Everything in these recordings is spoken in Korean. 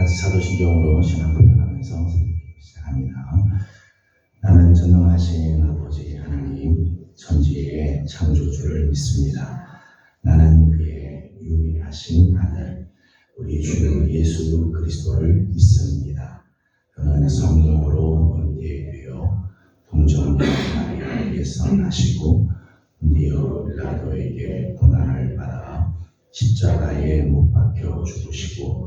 같이 사도신경으로 신앙 고백하면서 시작합니다. 나는 전능하신 아버지 하나님 천지의 창조주를 믿습니다. 나는 그의 유일하신 아들 우리 주 예수 그리스도를 믿습니다. 그는 성령으로 은혜되어 동정녀 마리아에게서 나시고 본디오 빌라도에게 고난을 받아 십자가에 못 박혀 죽으시고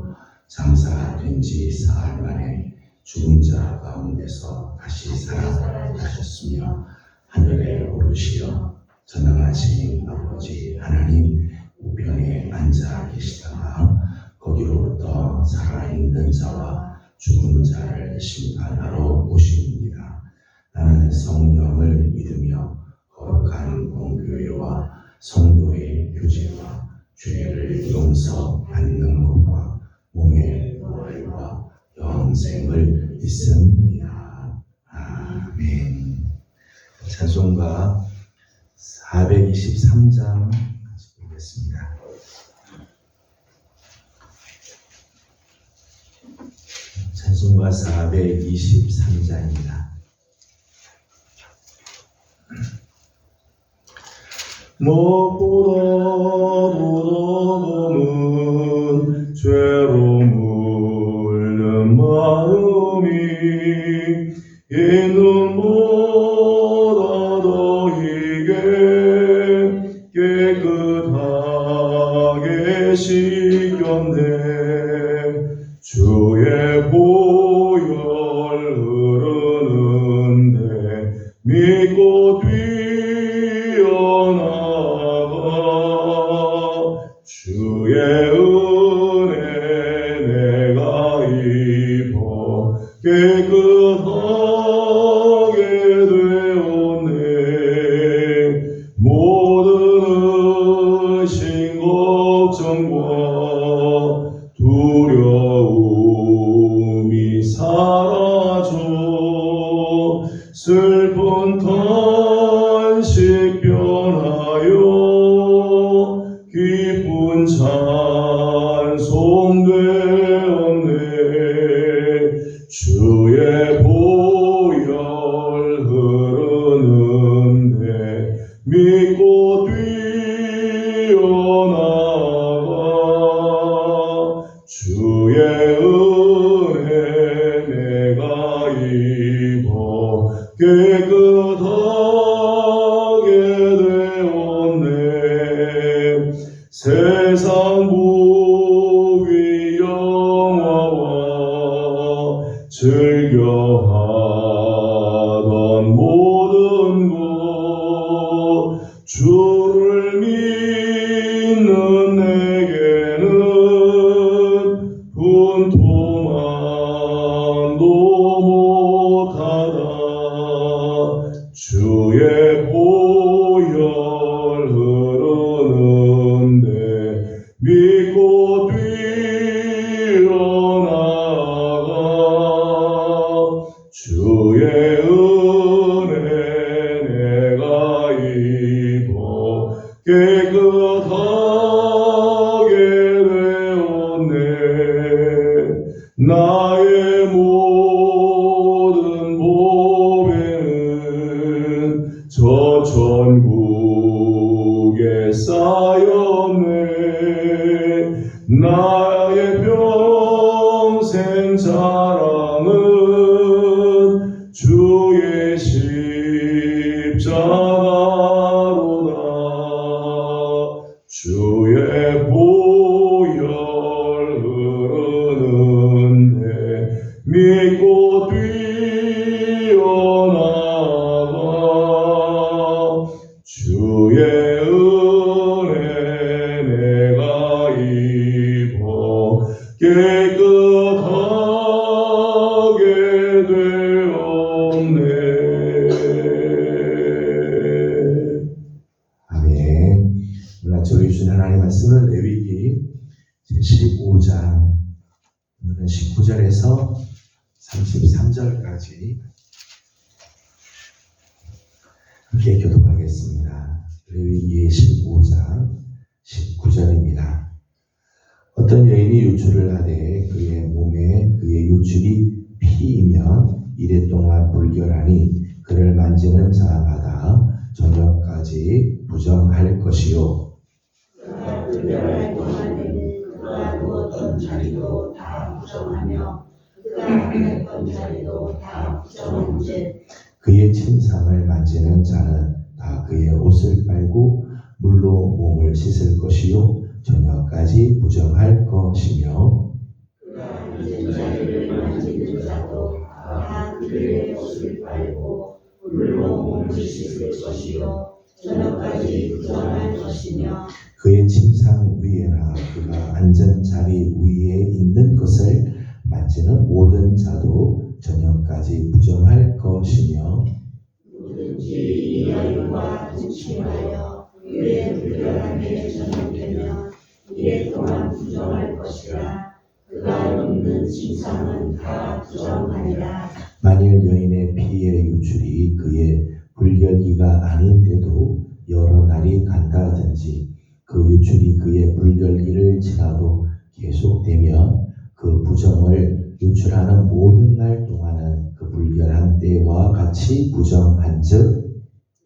장사된 지 사흘 만에 죽은 자 가운데서 다시 살아나셨으며 하늘에 오르시어 전능하신 아버지 하나님 우편에 앉아 계시다가 거기로부터 살아있는 자와 죽은 자를 심판하러 오십니다. 나는 성령을 믿으며 거룩한 공교회와 성도의 교제와 죄를 용서받는 것과 몸의 부활과 영생을 믿습니다. 아멘. 찬송가 423장 같이 보겠습니다. 찬송가 423장입니다. 무엇보다도 더는 죄로 물든 마음이 이 눈보다 더이게 깨끗하게 씻겼네. 주의 보혈 흐르는데 믿고 주의 은혜 내가 입어 깨끗하게 되었네. 모든 의심 걱정과 두려움이 사라져 슬픈 탄식 변하여 기쁜 찬송되었네. 주의 보혈 흐르는데 믿고 뛰어나가 주의 은혜 내가 입어 깨끗하게 되었네. 세상 부귀 영화와 즐겨하던 모든 것 주를 믿는 내게는 분토만도 못하다. 주의 보혈 믿고 뛰어나가 주의 은혜 내가 입어 깨끗하게 되었네. 나의 모든 보배는 저 천국에 쌓였네. 나의 평생 자랑은 주의 십자가로다. 주의 보혈 흐르는데 믿고 뛰어나가 주의 깨끗하게 되었네. 아멘. 오늘 저희 주신 하나님의 말씀을 레위기 제15장 오늘은 19절에서 33절까지 함께 교독하겠습니다. 레위기 15장 19절입니다. 어떤 여인이 유출을 하되 그의 몸에 그의 유출이 피이면 이래 동안 불결하니 그를 만지는 자마다 저녁까지 부정할 것이요. 그가 불결할 동안에는 그가 누웠던 자리도 다 부정하며 그가 앉았던 자리도 다 부정한즉 그의 침상을 만지는 자는 다 그의 옷을 빨고 물로 몸을 씻을 것이요 저녁까지 부정할 것이며 그가 앉은 자리를 만지는 자도 다 그의 옷을 빨고 물로 몸을 씻을 것이요 저녁까지 부정할 것이며 그의 침상 위에나 그가 앉은 자리 위에 있는 것을 만지는 모든 자도 저녁까지 부정할 것이며 누구든지 이 여인과 동침하여 그의 불결함에 전염되면 이래 동안 부정할 것이라 그가 입는 침상은 다 부정하니라. 만일 여인의 피의 유출이 그의 불결기가 아닌데도 여러 날이 간다 하든지 그 유출이 그의 불결기를 지나도 계속되면 그 부정을 유출하는 모든 날 동안은 그 불결한 때와 같이 부정한즉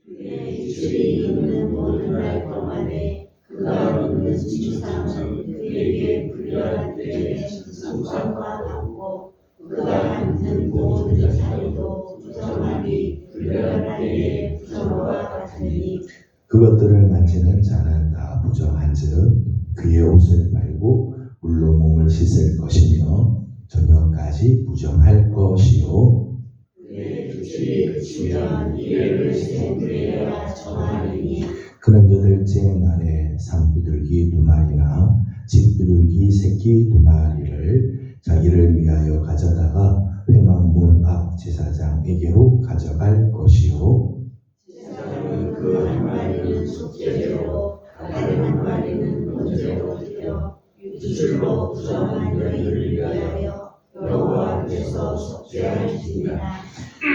그의 유출이 있는 모든 날 동안에 그가 입는 침상은 그에게 불결한 때에 상관과 같고 그가 앉는 모든 자리도 부정하니 불결한 때에 부정과 같으니 그것들을 만지는 자는 다 부정한즉 그의 옷을 빨고 물로 몸을 씻을 것이며 저녁까지 부정할 것이요 그의 유출이 그치면 이래를 생그레야 정하느니 그는 여덟째 날에 산비둘기 2마리나 집비둘기 새끼 2마리를 자기를 위하여 가져다가 회막문 앞 제사장에게로 가져갈 것이요 제사장은 그 한 마리는 속죄제로 다른 한 마리는 번제로 드려 유출로 부정한 여인을 위하여 여호와 앞에서 속죄할지니라.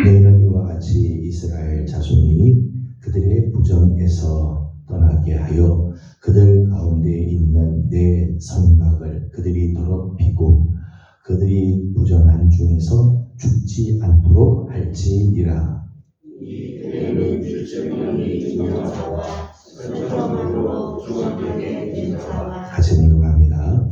너희는 이와 같이 이스라엘 자손이 그들의 부정에서 떠나게 하여 그들 가운데 있는 내 성막을 그들이 더럽히고 그들이 부정한 중에서 죽지 않도록 할지니라. 이 때에는 유출병이 있는 자와 설정으로 중하게 된 자와 같이 늙어갑니다.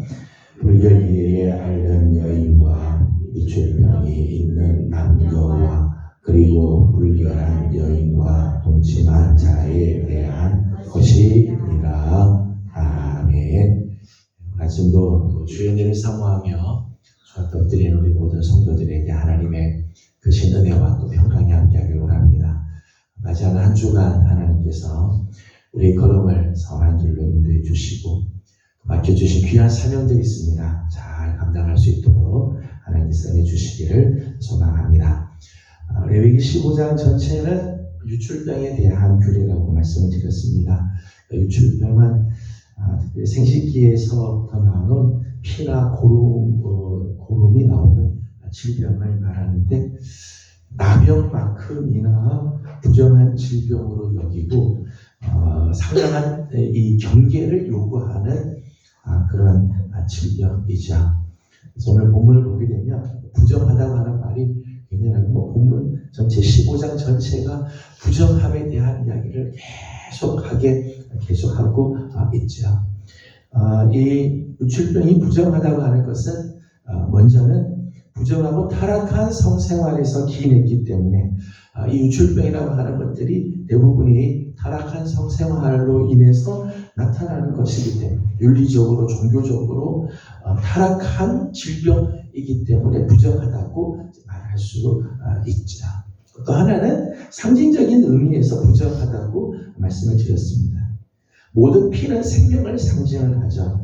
불결기에 앓는 여인과 유출병이 있는 남녀와 그리고 불결한 여인과 동침한 자에 대한 것이니라. 아멘. 아침도 또 주연들을 사모하며 수학도 엎드리는 우리 모든 성도들에게 하나님의 그 신은혜와 또 평강이 함께하기를 원합니다. 맞이하는 한 주간 하나님께서 우리 걸음을 선한 길로 인도해 주시고 맡겨주신 귀한 사명들이 있습니다. 잘 감당할 수 있도록 하나님께서 은혜 주시기를 소망합니다. 레위기 15장 전체는 유출병에 대한 규례라고 말씀을 드렸습니다. 유출병은 특별히 생식기에서부터 나오는 피나 고름이 나오는 질병을 말하는데 나병만큼이나 부정한 질병으로 여기고 상당한 이 경계를 요구하는 그런 질병이죠. 그래서 오늘 본문을 보게 되면 부정하다고 하는 말이 굉장히 본문 전체 15장 전체가 부정함에 대한 이야기를 계속하고 있죠. 이 유출병이 부정하다고 하는 것은 먼저는 부정하고 타락한 성생활에서 기인했기 때문에 이 유출병이라고 하는 것들이 대부분이 타락한 성생활로 인해서 나타나는 것이기 때문에 윤리적으로 종교적으로 타락한 질병이기 때문에 부정하다고 말할 수 있죠. 또 하나는 상징적인 의미에서 부정하다고 말씀을 드렸습니다. 모든 피는 생명을 상징을 하죠.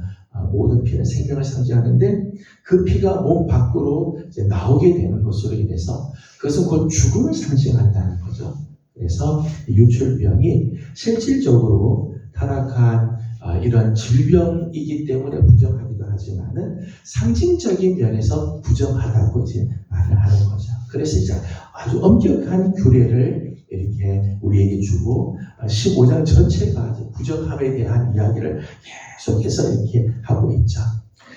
모든 피는 생명을 상징하는데 그 피가 몸 밖으로 이제 나오게 되는 것으로 인해서 그것은 곧 죽음을 상징한다는 거죠. 그래서 유출병이 실질적으로 타락한 이런 질병이기 때문에 부정하기도 하지만은 상징적인 면에서 부정하다고 이제 말을 하는 거죠. 그래서 이제 아주 엄격한 규례를 이렇게 우리에게 주고 15장 전체가 부정함에 대한 이야기를 계속해서 이렇게 하고 있죠.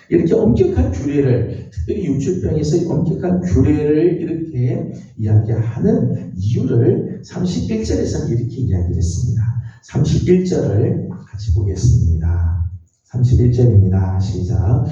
이렇게 엄격한 규례를, 특별히 유출병에서 엄격한 규례를 이렇게 이야기하는 이유를 31절에서는 이렇게 이야기를 했습니다. 31절을 같이 보겠습니다. 31절입니다. 시작.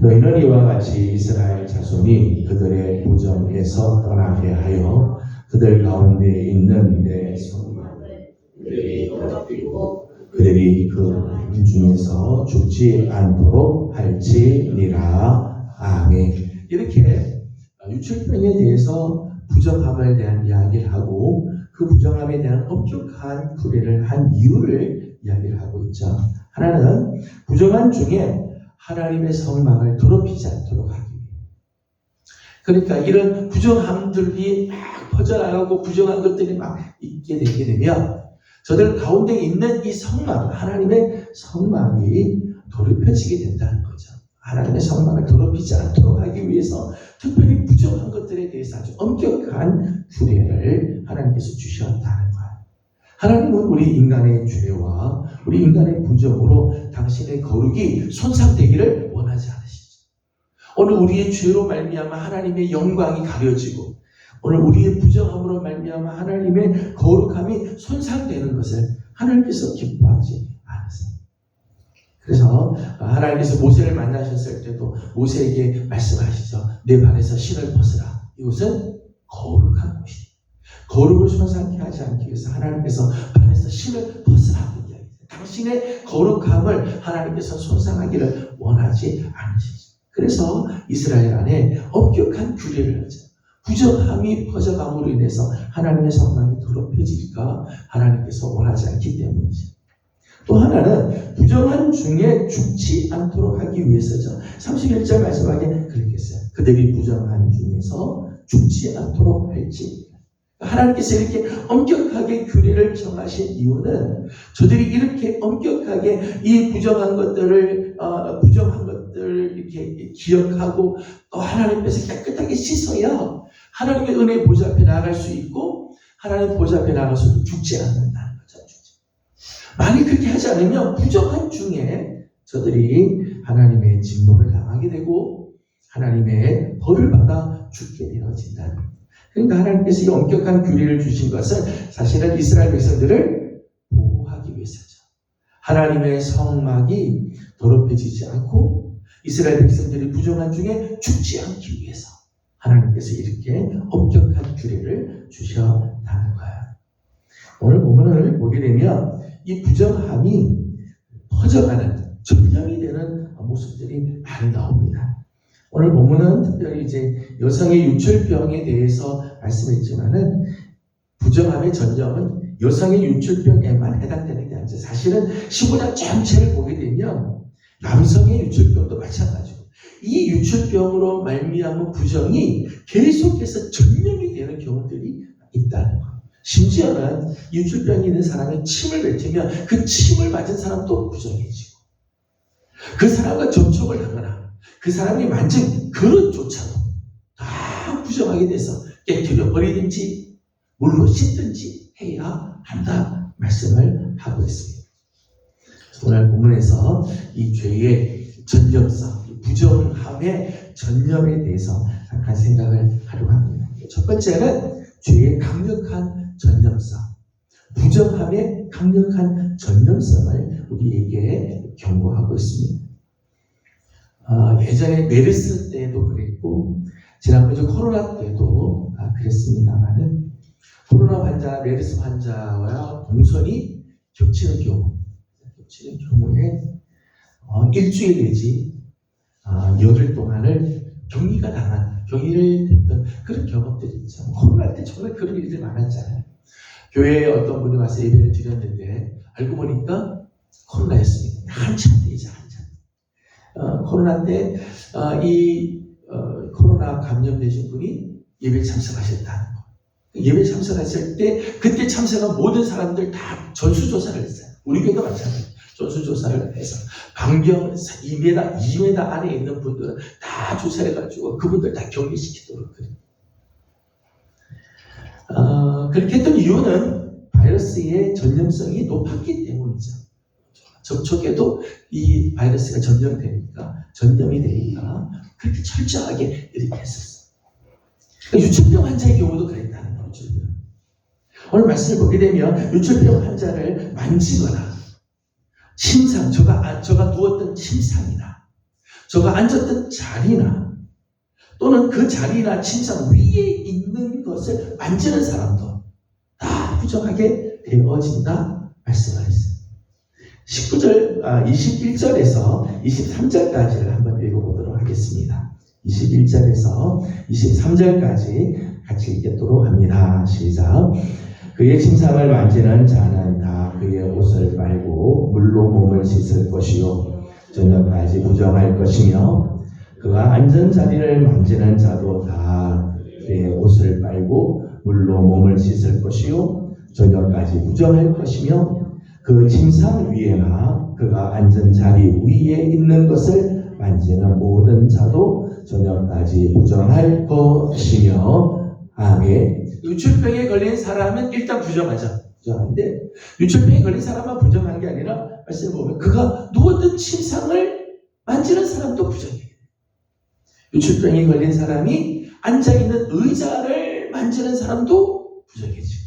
너희는 이와 같이 이스라엘 자손이 그들의 부정에서 떠나게 하여 그들 가운데 있는 내 성막을 그들이 더럽히고 그들이 그 중에서 죽지 않도록 할지니라. 아멘. 이렇게 유출병에 대해서 부정함에 대한 이야기를 하고 그 부정함에 대한 엄격한 규례를 한 이유를 이야기를 하고 있죠. 하나는 부정한 중에 하나님의 성막을 더럽히지 않도록 하기 위해. 그러니까 이런 부정함들이 막 퍼져나가고 부정한 것들이 막 있게 되게 되면 저들 가운데 있는 이 성막, 하나님의 성막이 더럽혀지게 된다는 거죠. 하나님의 성막을 더럽히지 않도록 하기 위해서 특별히 부정한 것들에 대해서 아주 엄격한 규례를 하나님께서 주셨다는 거예요. 하나님은 우리 인간의 죄와 우리 인간의 부정으로 당신의 거룩이 손상되기를 원하지 않으시죠. 오늘 우리의 죄로 말미암아 하나님의 영광이 가려지고 오늘 우리의 부정함으로 말미암아 하나님의 거룩함이 손상되는 것을 하나님께서 기뻐하지 않으세요. 그래서 하나님께서 모세를 만나셨을 때도 모세에게 말씀하시죠. 내 발에서 신을 벗으라. 이것은 거룩한 곳이에요. 거룩을 손상케 하지 않기 위해서 하나님께서 발에서 신을 벗으라고 이야기해요. 당신의 거룩함을 하나님께서 손상하기를 원하지 않으시죠. 그래서 이스라엘 안에 엄격한 규례를 하죠. 부정함이 퍼져감으로 인해서 하나님의 성막이 더럽혀질까 하나님께서 원하지 않기 때문이죠. 또 하나는 부정한 중에 죽지 않도록 하기 위해서죠. 31절 말씀하기에 그렇게 했어요. 그들이 부정한 중에서 죽지 않도록 할지. 하나님께서 이렇게 엄격하게 규례를 정하신 이유는 저들이 이렇게 엄격하게 이 부정한 것들을 이렇게 기억하고 또 하나님께서 깨끗하게 씻어야 하나님의 은혜 보좌 앞에 나아갈 수 있고 하나님 보좌 앞에 나가서도 죽지 않는다는 거죠. 만약 그렇게 하지 않으면 부정한 중에 저들이 하나님의 진노를 당하게 되고 하나님의 벌을 받아 죽게 되어진다는 거예요. 그러니까 하나님께서 이 엄격한 규례를 주신 것은 사실은 이스라엘 백성들을 보호하기 위해서죠. 하나님의 성막이 더럽혀지지 않고 이스라엘 백성들이 부정한 중에 죽지 않기 위해서 하나님께서 이렇게 엄격한 규례를 주셨다는 거예요. 오늘 본문을 보게 되면 이 부정함이 퍼져가는 전염이 되는 모습들이 많이 나옵니다. 오늘 본문은 특별히 이제 여성의 유출병에 대해서 말씀했지만은 부정함의 전염은 여성의 유출병에만 해당되는 게 아니죠. 사실은 15장 전체를 보게 되면 남성의 유출병도 마찬가지고 이 유출병으로 말미암은 부정이 계속해서 전염이 되는 경우들이 있다는 거예요. 심지어는 유출병이 있는 사람이 침을 뱉으면 그 침을 맞은 사람도 부정해지고 그 사람과 접촉을 하거나 그 사람이 만진 그릇조차도 다 부정하게 돼서 깨뜨려 버리든지 물로 씻든지 해야 한다 말씀을 하고 있습니다. 오늘 본문에서 이 죄의 전염성, 부정함의 전염에 대해서 잠깐 생각을 하려고 합니다. 첫 번째는 죄의 강력한 전염성, 부정함의 강력한 전염성을 우리에게 경고하고 있습니다. 예전에 메르스 때도 그랬고 지난번에 코로나 때도 그랬습니다만은 코로나 환자, 메르스 환자와 동선이 겹치는 경우에 일주일 내지 열흘 동안을 격리를 됐던 그런 경험들이 있죠. 코로나 때 정말 그런 일들이 많았잖아요. 교회에 어떤 분이 와서 예배를 드렸는데 알고 보니까 코로나였습니다. 한참 때이죠. 코로나 때 코로나 감염되신 분이 예배에 참석하셨다는 거. 예배에 참석했을 때 그때 참석한 모든 사람들 다 전수조사를 했어요. 우리 교회도 마찬가지예요. 전수조사를 해서 반경 2m 안에 있는 분들은 다 조사해가지고 그분들 다 격리시키도록 그래요. 그렇게 했던 이유는 바이러스의 전염성이 높았기 때문이죠. 접촉해도 이 바이러스가 전염이 되니까 그렇게 철저하게 이렇게 했었어요. 그러니까 유출병 환자의 경우도 그랬다는 거죠. 오늘 말씀을 보게 되면 유출병 환자를 만지거나 침상, 저가 누웠던 침상이나 저가 앉았던 자리나 또는 그 자리나 침상 위에 있는 것을 만지는 사람도 다 부정하게 되어진다 말씀하셨어요. 21절에서 23절까지를 한번 읽어보도록 하겠습니다. 21절에서 23절까지 같이 읽도록 합니다. 시작. 그의 침상을 만지는 자는 다 그의 옷을 빨고 물로 몸을 씻을 것이요 저녁까지 부정할 것이며 그가 앉은 자리를 만지는 자도 다 그의 옷을 빨고 물로 몸을 씻을 것이요 저녁까지 부정할 것이며 그 침상 위에나 그가 앉은 자리 위에 있는 것을 만지는 모든 자도 저녁까지 부정할 것이며 아멘. 유출병에 걸린 사람은 일단 부정하죠. 부정한데 유출병에 걸린 사람만 부정한 게 아니라 말씀을 보면 그가 누웠던 침상을 만지는 사람도 부정해요. 유출병에 걸린 사람이 앉아있는 의자를 만지는 사람도 부정해지고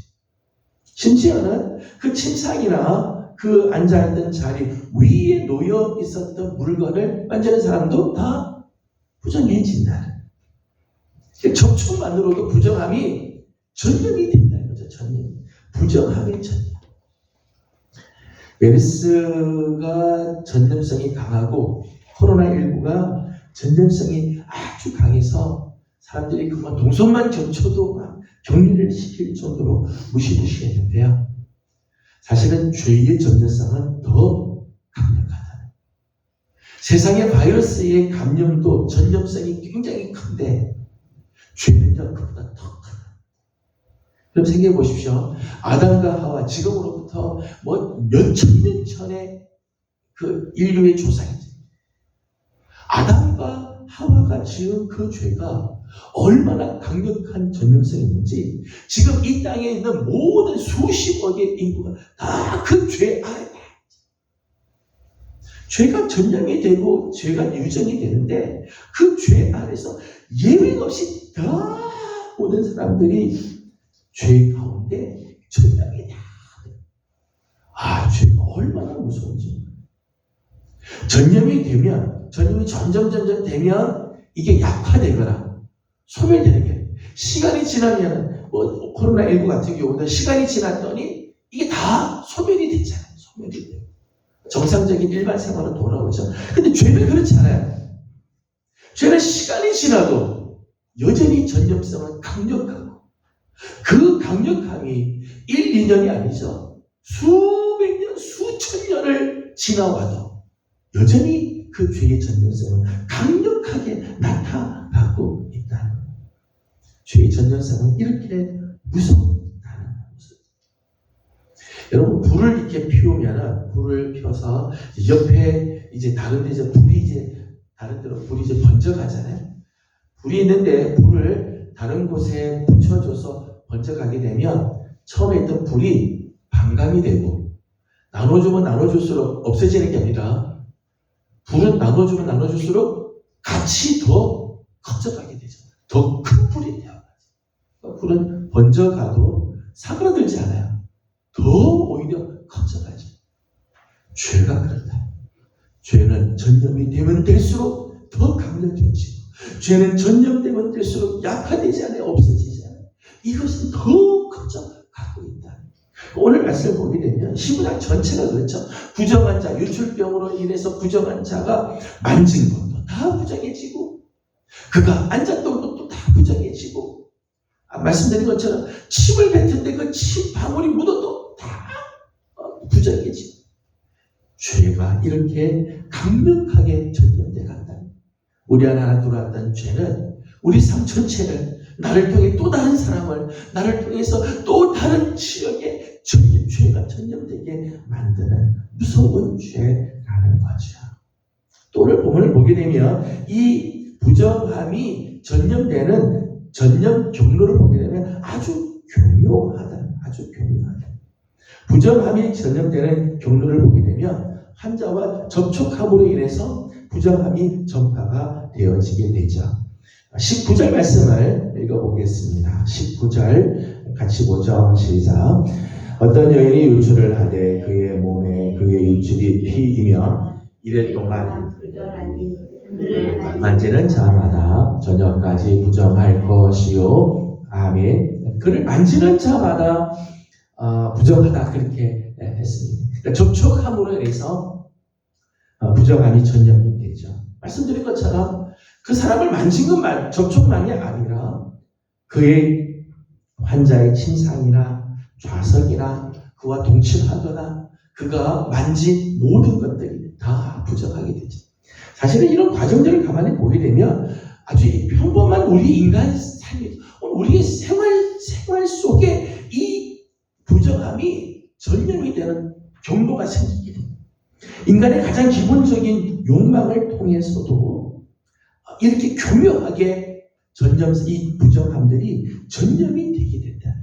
심지어는 그 침상이나 그 앉아있던 자리 위에 놓여 있었던 물건을 만지는 사람도 다 부정해진다. 접촉만으로도 부정함이 전염이 된다는 거죠. 부정함의 전염. 메르스가 전염성이 강하고 코로나19가 전염성이 아주 강해서 사람들이 그만 동선만 겹쳐도 막 격리를 시킬 정도로 무시무시했는데요. 사실은 죄의 전염성은 더 강력하다. 세상의 바이러스의 감염도 전염성이 굉장히 큰데 죄는요 그보다 더 크다. 그럼 생각해 보십시오. 아담과 하와 지금으로부터 몇천 년 전에 그 인류의 조상이죠. 아담과 하와가 지은 그 죄가 얼마나 강력한 전염성이 있는지 지금 이 땅에 있는 모든 수십억의 인구가 다 그 죄 아래 죄가 전염이 되고 죄가 유전이 되는데 그 죄 아래서 예외 없이 다 모든 사람들이 죄 가운데 전염이 다 죄가 얼마나 무서운지 전염이 점점 되면 이게 약화되거나 소멸되는 게 시간이 지나면 코로나19 같은 경우는 시간이 지났더니 이게 다 소멸이 되잖아요. 소멸이 돼요. 정상적인 일반 생활로 돌아오죠. 근데 죄는 그렇지 않아요. 죄는 시간이 지나도 여전히 전염성은 강력하고 그 강력함이 1, 2년이 아니죠. 수백 년, 수천 년을 지나와도 여전히 그 죄의 전염성은 강력하게 나타나고 있다는 거예요. 죄의 전염성은 이렇게 무섭다는 거죠. 여러분 불을 이렇게 피우면은 불을 피워서 옆에 이제 다른데 다른 데로 불이 이제 번져가잖아요. 불이 있는데 불을 다른 곳에 붙여줘서 번져가게 되면 처음에 있던 불이 반감이 되고 나눠주면 나눠줄수록 없어지는 게 아니라 불은 나눠주면 나눠줄수록 같이 더 커져가게 되죠. 더 큰 불이 돼요. 불은 번져가도 사그라들지 않아요. 더 오히려 커져가죠. 죄가 그렇다. 죄는 전염이 되면 될수록 더 강력해지고 죄는 전염되면 될수록 약화되지 않아요. 없어지지 않아요. 이것은 더 커져가고 있다. 오늘 말씀을 보게 되면 15장 전체가 그렇죠. 부정한 자, 유출병으로 인해서 부정한 자가 만진 것도 다 부정해지고 그가 앉았던 것도 다 부정해지고 말씀드린 것처럼 침을 뱉은데 그 침 방울이 묻어도 다 부정해지고 죄가 이렇게 강력하게 전염돼 간다. 우리 하나 들어왔던 죄는 우리 삶 전체를 나를 통해 또 다른 사람을 나를 통해서 또 다른 지역에 죄가 전염되게 만드는 무서운 죄라는 거죠. 또 오늘 본문을 보게 되면 이 부정함이 전염되는 전염 경로를 보게 되면 아주 교묘하다. 부정함이 전염되는 경로를 보게 되면 환자와 접촉함으로 인해서 부정함이 전파가 되어지게 되죠. 19절 말씀을 읽어보겠습니다. 19절 같이 보죠. 시작. 어떤 여인이 유출을 하되 그의 몸에 그의 유출이 피이며 이래 동안 만지는 자마다 저녁까지 부정할 것이요. 아멘. 그를 만지는 자마다 부정하다 그렇게 했습니다. 그러니까 접촉함으로 인해서 부정함이 전염이 되죠. 말씀드린 것처럼 그 사람을 만진 것만 접촉만이 아니라 그의 환자의 침상이나 좌석이나 그와 동침하거나 그가 만진 모든 것들이 다 부정하게 되죠. 사실은 이런 과정들을 가만히 보게 되면 아주 평범한 우리 인간 삶이 우리의 생활 속에 이 부정함이 전염이 되는 경로가 생기게 됩니다. 인간의 가장 기본적인 욕망을 통해서도 이렇게 교묘하게 이 부정함들이 전염이 되게 된다.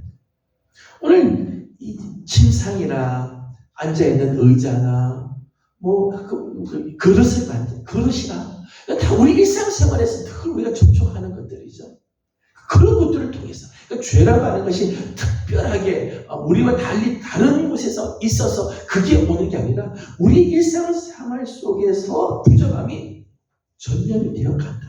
오늘 이 침상이나 앉아있는 의자나 그릇을 만든 그릇이나 다 우리 일상생활에서 늘 우리가 접촉하는 것들이죠. 그런 것들을 통해서 그러니까 죄라고 하는 것이 특별하게 우리와 달리 다른 곳에서 있어서 그게 오는 게 아니라 우리 일상생활 속에서 부정함이 전염이 되어 간다.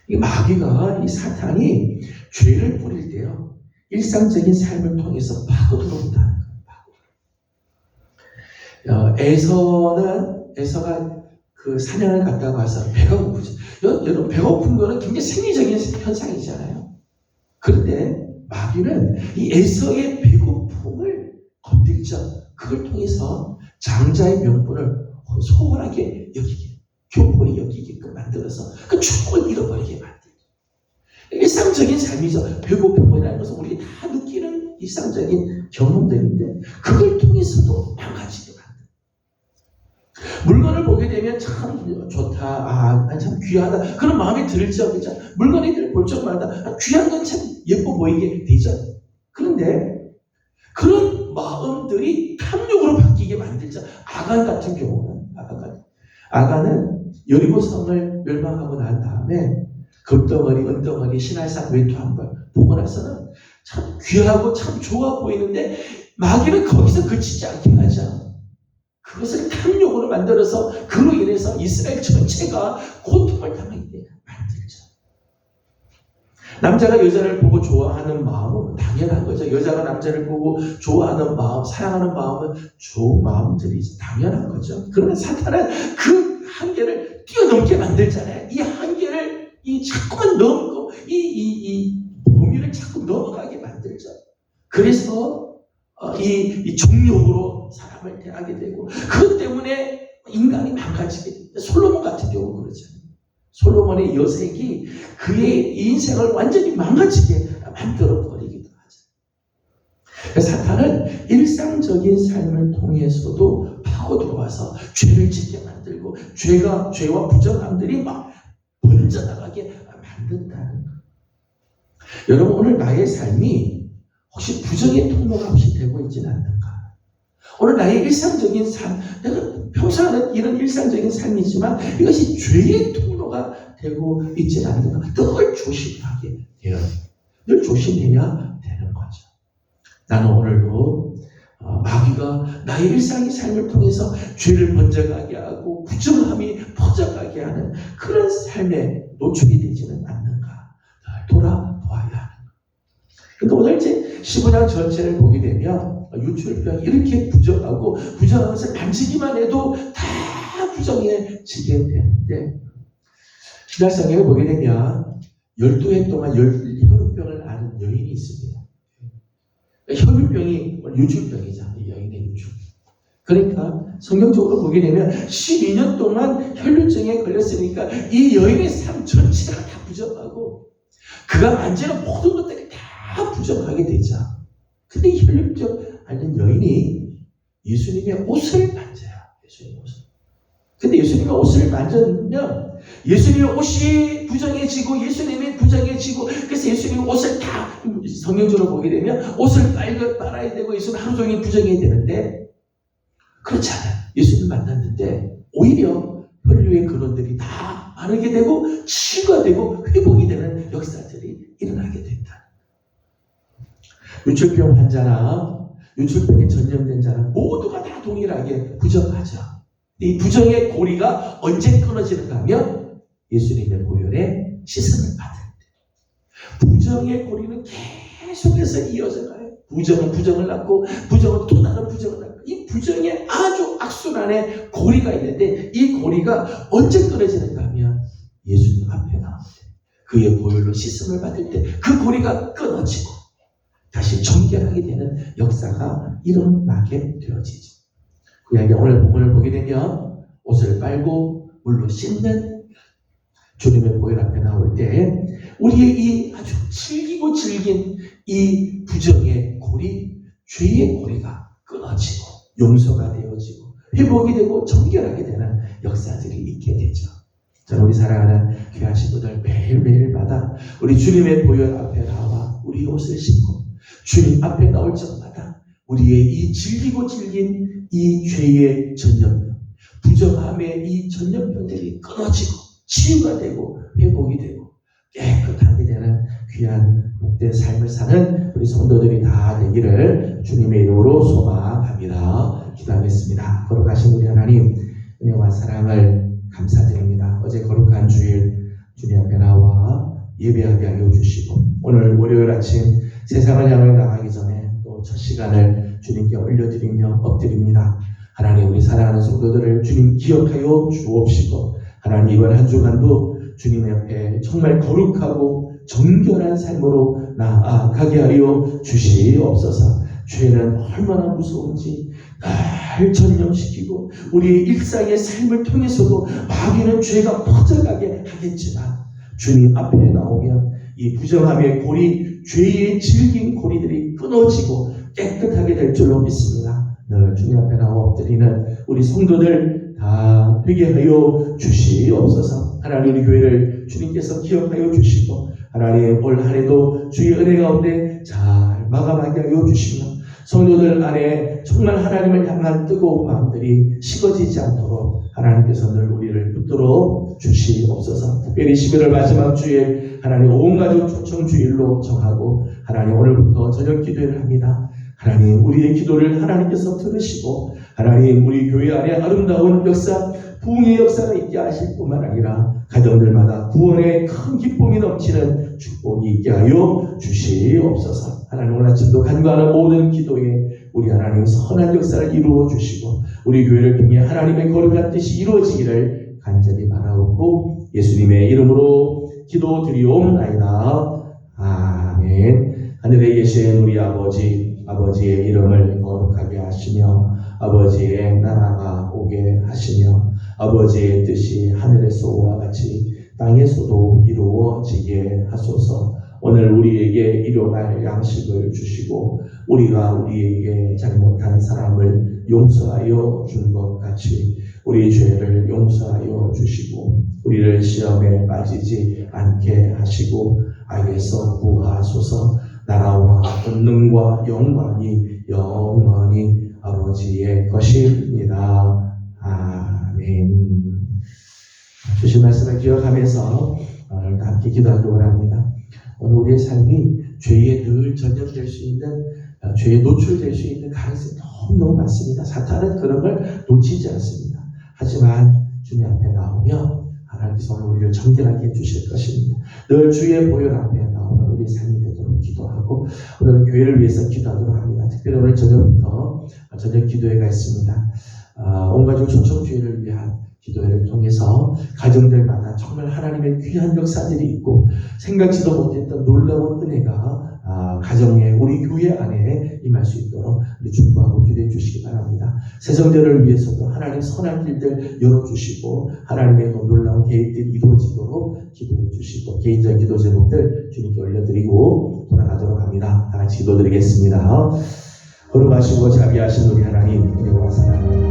이 마귀가 이 사탄이 죄를 뿌릴 때요 일상적인 삶을 통해서 파고 들어온다는 거예요. 에서가 그 사냥을 갔다가 와서 배가 고프죠. 여러분 배가 고픈 거는 굉장히 생리적인 현상이잖아요. 그런데 마귀는 이 에서의 배고픔을 건들죠. 그걸 통해서 장자의 명분을 소홀하게 여기게, 교포히 여기게끔 만들어서 그 축복을 잃어버리게 만들죠. 일상적인 삶이죠. 배고픔이라는 것은 우리가 다 느끼는 일상적인 경험들인데 그걸 통해서도 망가지게 만들죠. 물건을 보게 되면 참 좋다, 참 귀하다 그런 마음이 들죠. 그렇죠? 물건을 볼 적마다 귀한 건 참 예뻐 보이게 되죠. 그런데 그런 마음들이 탐욕으로 바뀌게 만들죠. 아간 같은 경우는 아간은 여리고성을 멸망하고 난 다음에 금덩어리, 은덩어리, 신할상 외투한 걸 보고 나서는 참 귀하고 참 좋아 보이는데 마귀는 거기서 그치지 않게 하죠. 그것을 탐욕으로 만들어서 그로 인해서 이스라엘 전체가 고통을 당하게 만들죠. 남자가 여자를 보고 좋아하는 마음은 당연한 거죠. 여자가 남자를 보고 좋아하는 마음, 사랑하는 마음은 좋은 마음들이 당연한 거죠. 그러나 사탄은 그 한계를 뛰어넘게 만들잖아요. 이 한계를 자꾸만 넘고 이 범위를 자꾸 넘어가게 만들죠. 그래서 이 종욕으로 사람을 대하게 되고 그것 때문에 인간이 망가지게 됩니다. 솔로몬 같은 경우 그렇잖아요. 솔로몬의 여색이 그의 인생을 완전히 망가지게 만들어버리기도 하죠. 사탄은 일상적인 삶을 통해서도 파고 들어와서 죄를 짓게 만들고 죄와 부정함들이 막 번져나가게 만든다는 거예요. 여러분 오늘 나의 삶이 혹시 부정의 통로가 혹시 되고 있지는 않는가? 오늘 나의 일상적인 삶, 내가 평소 하는 이런 일상적인 삶이지만 이것이 죄의 통로가 되고 있지는 않는가? 늘 조심하게 돼요. 늘 조심해야 되는 거죠. 나는 오늘도 마귀가 나의 일상의 삶을 통해서 죄를 번져가게 하고 부정함이 퍼져가게 하는 그런 삶에 노출이 되지는 않는가? 돌아보아야 하는 거예요. 그러니까 오늘 이제 15장 전체를 보게 되면 유출병이 이렇게 부정하고 부정한 것을 만지기만 해도 다 부정해지게 되는데 신약성경을 보게 되면 12해 동안 혈우병을 앓은 여인이 있습니다. 혈우병이 유출병이죠. 이 여인의 유출. 그러니까 성경적으로 보게 되면 12년 동안 혈루증에 걸렸으니까 이 여인의 삶 전체가 다 부정하고 그가 만지는 모든 것들이 다 부정하게 되죠. 근데 이 혈루증 앓는 여인이 예수님의 옷을 만져요. 예수님의 옷을. 근데 예수님의 옷을 만졌으면 예수님의 옷이 부정해지고 예수님이 부정해지고 그래서 예수님의 옷을 다 성경적으로 보게 되면 옷을 빨아야 되고 예수님 하루 종일 부정해야 되는데 그렇지 않아요. 예수님을 만났는데 오히려 혈류의 근원들이 다 마르게 되고 치유가 되고 회복이 되는 역사들이 일어나게 된다. 유출병 환자나 유출병에 전염된 자는 모두가 다 동일하게 부정하죠. 이 부정의 고리가 언제 끊어지는가 하면 예수님의 보혈에 씻음을 받을 때. 부정의 고리는 계속해서 이어져 가요. 부정은 부정을 낳고 부정은 또 다른 부정을 낳고 이 부정의 아주 악순환의 고리가 있는데 이 고리가 언제 끊어지는가 하면 예수님 앞에 나올 때 그의 보혈로 씻음을 받을 때 그 고리가 끊어지고 다시 정결하게 되는 역사가 일어나게 되어지죠. 그에게 오늘 본문을 보게 되면 옷을 빨고 물로 씻는 주님의 보혈 앞에 나올 때 우리의 이 아주 질기고 질긴 이 부정의 고리, 죄의 고리가 끊어지고 용서가 되어지고 회복이 되고 정결하게 되는 역사들이 있게 되죠. 저는 우리 사랑하는 귀하신 분들 매일매일마다 우리 주님의 보혈 앞에 나와 우리 옷을 씻고 주님 앞에 나올 적마다 우리의 이 질기고 질긴 이 죄의 전염병, 부정함의 이 전염병들이 끊어지고 치유가 되고 회복이 되고 깨끗하게 되는 귀한 복된 삶을 사는 우리 성도들이 다 되기를 주님의 이름으로 소망합니다. 기도하겠습니다. 거룩하신 우리 하나님, 은혜와 사랑을 감사드립니다. 어제 거룩한 주일 주님 앞에 나와 예배하게 하여 주시고 오늘 월요일 아침 세상을 향해 나가기 전에 또 첫 시간을 주님께 올려드리며 엎드립니다. 하나님, 우리 사랑하는 성도들을 주님 기억하여 주옵시고 하나님, 이번 한 주간도 주님 앞에 정말 거룩하고 정결한 삶으로 나아가게 하여 주시옵소서. 죄는 얼마나 무서운지 날 전염시키고 우리의 일상의 삶을 통해서도 마귀는 죄가 퍼져가게 하겠지만 주님 앞에 나오면 이 부정함의 고리, 죄의 질긴 고리들이 끊어지고 깨끗하게 될 줄로 믿습니다. 늘 주님 앞에 나와 엎드리는 우리 성도들 다 되게 하여 주시옵소서. 하나님, 우리 교회를 주님께서 기억하여 주시고 하나님, 올 한 해도 주의 은혜 가운데 잘 마감하게 하여 주시며 성도들 안에 정말 하나님을 향한 뜨거운 마음들이 식어지지 않도록 하나님께서 늘 우리를 붙들어 주시옵소서. 특별히 11월 마지막 주일 하나님 온 가족 초청 주일로 정하고 하나님 오늘부터 저녁 기도회를 합니다. 하나님, 우리의 기도를 하나님께서 들으시고 하나님, 우리 교회 안에 아름다운 역사, 부흥의 역사가 있게 하실 뿐만 아니라 가정들마다 구원의 큰 기쁨이 넘치는 축복이 있게 하여 주시옵소서. 하나님, 오늘 아침도 간구하는 모든 기도에 우리 하나님 선한 역사를 이루어 주시고 우리 교회를 통해 하나님의 거룩한 뜻이 이루어지기를 간절히 바라옵고 예수님의 이름으로 기도드리옵나이다. 아멘. 하늘에 계신 우리 아버지의 이름을 거룩하게 하시며 아버지의 나라가 오게 하시며 아버지의 뜻이 하늘에서와 같이 땅에서도 이루어지게 하소서. 오늘 우리에게 일용할 양식을 주시고 우리가 우리에게 잘못한 사람을 용서하여 준 것 같이 우리 죄를 용서하여 주시고 우리를 시험에 빠지지 않게 하시고 악에서 구하소서. 나라와 권능과 영광이 영원히 아버지의 것입니다. 아멘. 주신 말씀을 기억하면서 오늘 함께 기도하기를 원합니다. 오늘 우리의 삶이 죄에 늘 전염될 수 있는, 죄에 노출될 수 있는 가능성이 너무너무 많습니다. 사탄은 그런 걸 놓치지 않습니다. 하지만 주님 앞에 나오면 하나님께서 오늘 우리를 정결하게 해주실 것입니다. 늘 주의 보혈 앞에 나오는 우리의 삶이 되도록 기도하고 오늘은 교회를 위해서 기도하도록 합니다. 특별히 오늘 저녁부터 저녁 기도회가 있습니다. 온 가족 초청주의를 위한 기도회를 통해서 가정들마다 정말 하나님의 귀한 역사들이 있고 생각지도 못했던 놀라운 은혜가 가정에 우리 교회 안에 임할 수 있도록 우리 중보하고 기도해 주시기 바랍니다. 세정들을 위해서도 하나님 선한 길들 열어주시고 하나님의 놀라운 계획들이 이루어지도록 기도해 주시고 개인적 기도 제목들 주님께 올려드리고 돌아가도록 합니다. 다 같이 기도드리겠습니다. 거룩하시고 자비하신 우리 하나님, 은혜와 사랑을